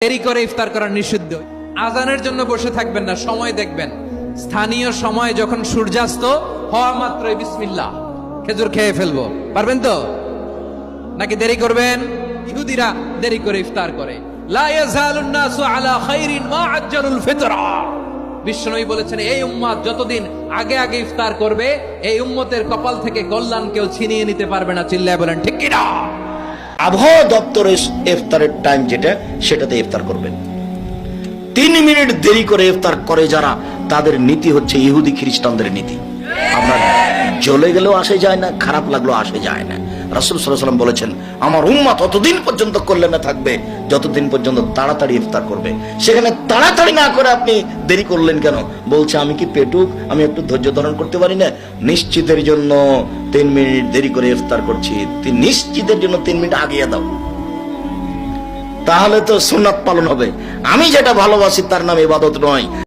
দেরি করে ইফতার করা নিষিদ্ধ। আজানের জন্য বসে থাকবেন না, সময় দেখবেন। স্থানীয় সময় যখন সূর্যাস্ত হওয়া মাত্রই বিসমিল্লাহ, খেজুর খেয়ে ফেলবো, পারবেন তো? নাকি দেরি করবেন? ইহুদিরা দেরি করে ইফতার করে। লা ইয়াজালুন নাসু আলা খাইরিন মা আজ্জালুল ফিতরা। বিশ্বনবী বলেছেন, এই উম্মত যতদিন আগে আগে ইফতার করবে, এই উম্মতের কপাল থেকে কল্যাণ কেউ ছিনিয়ে নিতে পারবে না। চিল্লায় বলেন ঠিক কি না? আবহাওয়া দপ্তরের ইফতারের টাইম যেটা, সেটাতে ইফতার করবেন। 3 মিনিট দেরি করে ইফতার করে যারা, তাদের নীতি হচ্ছে ইহুদি খ্রিস্টানদের নীতি। আপনার জ্বলে গেলেও আসে যায় না, খারাপ লাগলেও আসে যায় না। রাসূল সাল্লাল্লাহু আলাইহি ওয়াসাল্লাম বলেছেন, আমার উম্মত ততদিন পর্যন্ত কল্যাণে থাকবে যতদিন পর্যন্ত তাড়াতাড়ি ইফতার করবে। সেখানে তাড়াতাড়ি না করে আপনি দেরি করলেন কেন? বলছে, আমি কি পেটুক, আমি একটু ধৈর্য ধারণ করতে পারি না? নিশ্চিতের জন্য 3 মিনিট দেরি করে ইফতার করছি, নিশ্চিতের জন্য 3 মিনিট আগিয়ে দাও, তাহলে তো সুন্নাত পালন হবে। আমি যেটা ভালোবাসি তার নাম ইবাদত নয়।